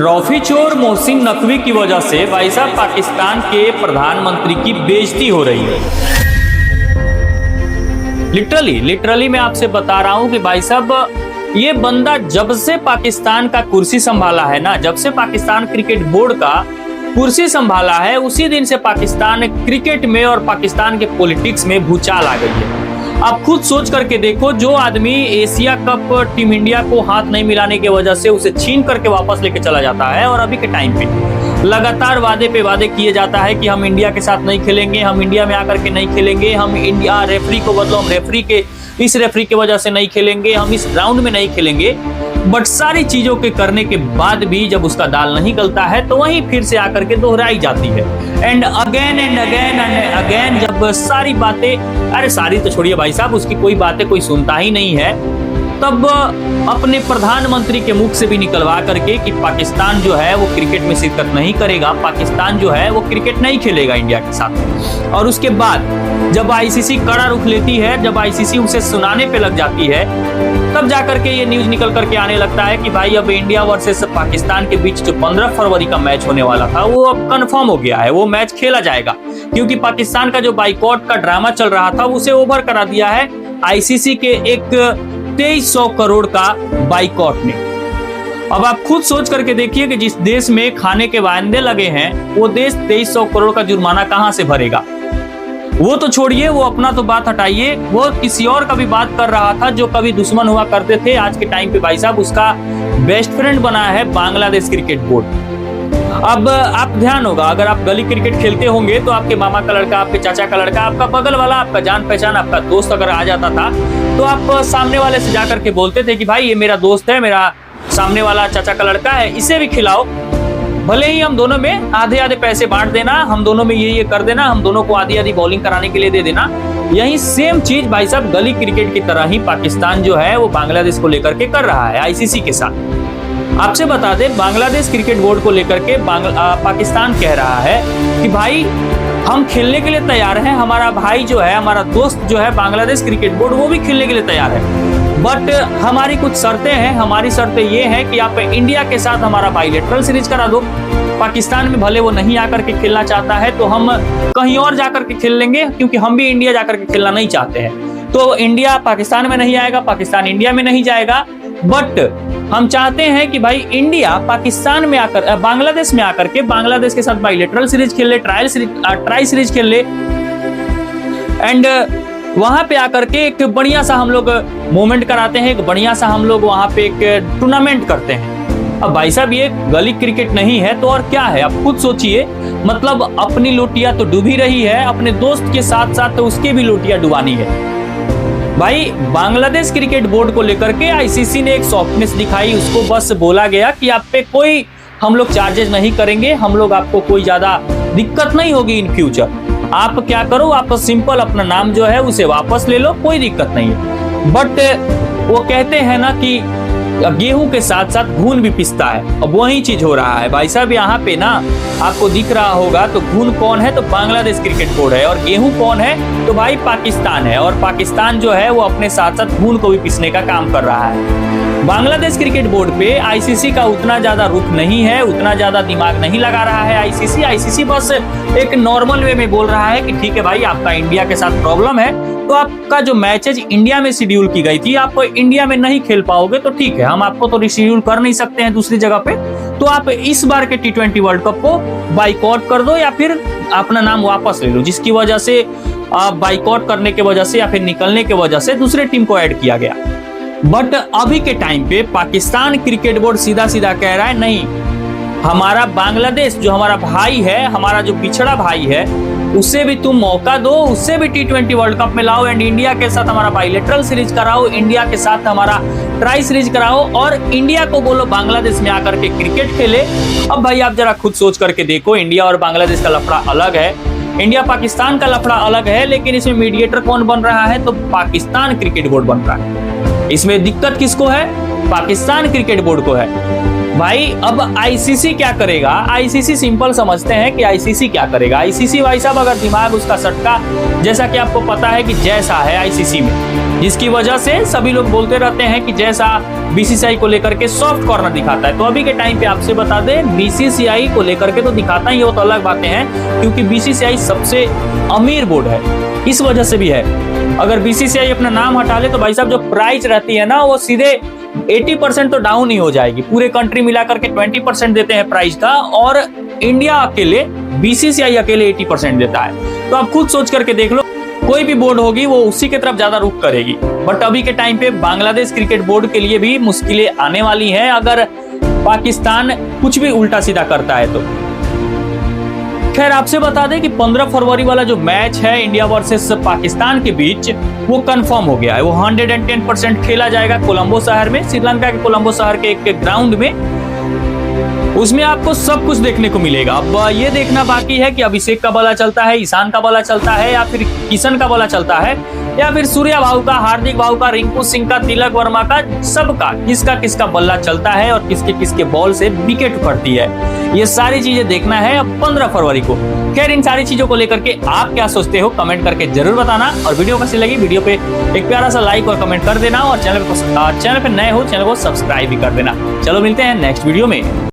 Trophy चोर मोहसिन नकवी की वजह से भाई साहब पाकिस्तान के प्रधानमंत्री की बेइज्जती हो रही है। लिटरली मैं आपसे बता रहा हूं कि भाई साहब ये बंदा जब से पाकिस्तान का कुर्सी संभाला है ना, जब से पाकिस्तान क्रिकेट बोर्ड का कुर्सी संभाला है, उसी दिन से पाकिस्तान क्रिकेट में और पाकिस्तान के पॉलिटिक्स में भूचाल आ गई है। आप खुद सोच करके देखो, जो आदमी एशिया कप टीम इंडिया को हाथ नहीं मिलाने की वजह से उसे छीन करके वापस लेके चला जाता है, और अभी के टाइम पे लगातार वादे पे वादे किए जाता है कि हम इंडिया के साथ नहीं खेलेंगे, हम इंडिया में आकर के नहीं खेलेंगे, हम इंडिया रेफरी को बदलो, हम रेफरी के इस रेफरी की वजह से नहीं खेलेंगे, हम इस राउंड में नहीं खेलेंगे। बट सारी चीजों के करने के बाद भी जब उसका दाल नहीं गलता है तो वहीं फिर से आकर के दोहराई जाती है। एंड अगेन जब सारी बातें, अरे सारी तो छोड़िए भाई साहब, उसकी कोई बातें कोई सुनता ही नहीं है, तब अपने प्रधानमंत्री के मुख से भी निकलवा करके कि पाकिस्तान जो है वो क्रिकेट में शिरकत नहीं करेगा, पाकिस्तान जो है वो क्रिकेट नहीं खेलेगा इंडिया के साथ। और उसके बाद जब आईसीसी कड़ा रुख लेती है, जब आईसीसी उसे सुनाने पे लग जाती है, तब जाकर के ये न्यूज निकल करके आने लगता है कि भाई अब इंडिया वर्सेस पाकिस्तान के बीच जो 15 फरवरी का मैच होने वाला था वो अब कंफर्म हो गया है, वो मैच खेला जाएगा, क्योंकि पाकिस्तान का जो बाइकॉट का ड्रामा चल रहा था उसे ओवर करा दिया है आईसीसी के एक 2300 करोड़ का बाइकॉट ने। अब आप खुद सोच करके देखिए कि जिस देश में खाने के वायदे लगे हैं वो देश 2300 करोड़ का जुर्माना कहां से भरेगा। वो तो छोड़िए, वो अपना तो बात हटाइए, वो किसी और का भी बात कर रहा था जो कभी दुश्मन हुआ करते थे, आज के टाइम पे भाई साहब उसका बेस्ट फ्रेंड बना है बांग्लादेश क्रिकेट बोर्ड। अब आप ध्यान होगा, अगर आप गली क्रिकेट खेलते होंगे तो आपके मामा का लड़का, आपके चाचा का लड़का, आपका बगल वाला, आपका जान पहचान, आपका दोस्त अगर आ जाता था तो आप सामने वाले से जाकर के बोलते थे कि भाई ये मेरा दोस्त है, मेरा सामने वाला चाचा का लड़का है, इसे भी खिलाओ, भले ही हम दोनों में आधे आधे पैसे बांट देना, हम दोनों में ये कर देना, हम दोनों को आधी आधी बॉलिंग कराने के लिए दे देना। यही सेम चीज भाई साहब गली क्रिकेट की तरह ही पाकिस्तान जो है वो बांग्लादेश को लेकर के कर रहा है आईसीसी के साथ। आपसे बता दें, बांग्लादेश क्रिकेट बोर्ड को लेकर के पाकिस्तान कह रहा है कि भाई हम खेलने के लिए तैयार हैं, हमारा भाई जो है, हमारा दोस्त जो है बांग्लादेश क्रिकेट बोर्ड, वो भी खेलने के लिए तैयार है, बट हमारी कुछ शर्तें हैं। हमारी शर्तें ये हैं कि आप इंडिया के साथ हमारा बाइलेटरल सीरीज करा दो, पाकिस्तान में भले वो नहीं आकर के खेलना चाहता है तो हम कहीं और जाकर के खेल लेंगे, क्योंकि हम भी इंडिया जाकर के खेलना नहीं चाहते हैं। तो इंडिया पाकिस्तान में नहीं आएगा, पाकिस्तान इंडिया में नहीं जाएगा, बट हम चाहते हैं कि भाई इंडिया पाकिस्तान में आकर, बांग्लादेश में आकर के बांग्लादेश के साथ बाइलेटरल सीरीज खेल ले, ट्राई सीरीज खेल ले, एंड वहां पे आकर के एक बढ़िया सा हम लोग मूवमेंट कराते हैं, एक बढ़िया सा हम लोग वहां पे एक टूर्नामेंट करते हैं। अब भाई साहब ये गली क्रिकेट नहीं है तो और क्या है, आप खुद सोचिए, मतलब अपनी लोटिया तो डूबी रही है, अपने दोस्त के साथ साथ तो उसके भी लोटिया डुबानी है। भाई बांग्लादेश क्रिकेट बोर्ड को लेकर के आईसीसी ने एक सॉफ्टनेस दिखाई, उसको बस बोला गया कि आप पे कोई हम लोग चार्जेस नहीं करेंगे, हम लोग आपको कोई ज्यादा दिक्कत नहीं होगी इन फ्यूचर, आप क्या करो, आप सिंपल अपना नाम जो है उसे वापस ले लो, कोई दिक्कत नहीं है। बट वो कहते हैं ना कि गेहूं के साथ साथ घून भी पिसता है, अब वही चीज हो रहा है भाई साहब। यहाँ पे ना आपको दिख रहा होगा तो घून कौन है, तो बांग्लादेश क्रिकेट बोर्ड है, और गेहूं कौन है, तो भाई पाकिस्तान है, और पाकिस्तान जो है वो अपने साथ साथ घून को भी पिसने का काम कर रहा है। बांग्लादेश क्रिकेट बोर्ड पे आईसीसी का उतना ज्यादा रुख नहीं है, उतना ज्यादा दिमाग नहीं लगा रहा है आईसीसी बस एक नॉर्मल वे में बोल रहा है कि ठीक है भाई, आपका इंडिया के साथ प्रॉब्लम है, तो आपका जो मैचेज इंडिया में शेड्यूल की गई थी, आप इंडिया में नहीं खेल पाओगे तो ठीक है, हम आपको तो रिशेड्यूल कर नहीं सकते हैं दूसरी जगह पे, तो आप इस बार के T20 वर्ल्ड कप को बाइकआउट कर दो या फिर अपना नाम वापस ले लो, जिसकी वजह से बाइकआउट करने की वजह से या फिर निकलने की वजह से दूसरे टीम को ऐड किया गया। बट अभी के टाइम पे पाकिस्तान क्रिकेट बोर्ड सीधा सीधा कह रहा है, नहीं, हमारा बांग्लादेश जो हमारा भाई है, हमारा जो पिछड़ा भाई है, उसे भी तुम मौका दो, उससे भी T20 वर्ल्ड कप में लाओ, एंड इंडिया के साथ हमारा बाइलेटरल सीरीज कराओ, इंडिया के साथ हमारा ट्राई सीरीज कराओ, और इंडिया को बोलो बांग्लादेश में आकर के क्रिकेट खेले। अब भाई आप जरा खुद सोच करके देखो, इंडिया और बांग्लादेश का लफड़ा अलग है, इंडिया पाकिस्तान का लफड़ा अलग है, लेकिन इसमें मीडिएटर कौन बन रहा है, तो पाकिस्तान क्रिकेट बोर्ड बन रहा है। इसमें दिक्कत किसको है, पाकिस्तान क्रिकेट बोर्ड को है। भाई अब आईसीसी क्या करेगा? आईसीसी सिंपल समझते हैं कि आईसीसी क्या करेगा। आईसीसी भाई साहब अगर दिमाग उसका सटका, जैसा कि आपको पता है कि जैसा है आईसीसी में, जिसकी वजह से सभी लोग बोलते रहते हैं कि जैसा बीसीसीआई को लेकर के सॉफ्ट कॉर्नर दिखाता है, तो अभी के टाइम पे आपसे बता दें बीसीसीआई को लेकर के तो दिखाता ही, वो तो अलग बातें हैं, क्योंकि बीसीसीआई सबसे अमीर बोर्ड है, इस वजह से भी है। अगर बीसीसीआई अपना नाम हटा ले तो भाई साहब जो प्राइस रहती है ना, वो सीधे 80% तो डाउन ही हो जाएगी। पूरे कंट्री मिलाकर के 20% देते हैं प्राइस का, और इंडिया अकेले, बीसीसीआई अकेले 80% देता है। तो आप खुद सोच करके देख लो, कोई भी बोर्ड होगी वो उसी के तरफ ज्यादा रुख करेगी। बट अभी के टाइम पे बांग्लादेश क्रिकेट बोर्ड के लिए भी मुश्किलें आने वाली हैं अगर पाकिस्तान कुछ भी उल्टा सीधा करता है तो। खैर आपसे बता दें कि 15 फरवरी वाला जो मैच है इंडिया वर्सेस पाकिस्तान के बीच, वो कंफर्म हो गया है। वो 110% खेला जाएगा कोलंबो शहर में, श्रीलंका के कोलंबो शहर के एक ग्राउंड में। उसमें आपको सब कुछ देखने को मिलेगा। अब ये देखना बाकी है कि अभिषेक का बल्ला चलता है, ईशान का बल्ला चलता है, या फिर किशन का बल्ला चलता है, या फिर सूर्या भाऊ का, हार्दिक भाऊ का, रिंकू सिंह का, तिलक वर्मा का, सबका किसका किसका बल्ला चलता है और किसके किसके बॉल से विकेट पड़ती है, ये सारी चीजें देखना है अब 15 फरवरी को। खैर इन सारी चीजों को लेकर के आप क्या सोचते हो कमेंट करके जरूर बताना, और वीडियो कैसी लगी वीडियो पे एक प्यारा सा लाइक और कमेंट कर देना, और चैनल पे नए हो चैनल को सब्सक्राइब भी कर देना। चलो मिलते हैं नेक्स्ट वीडियो में।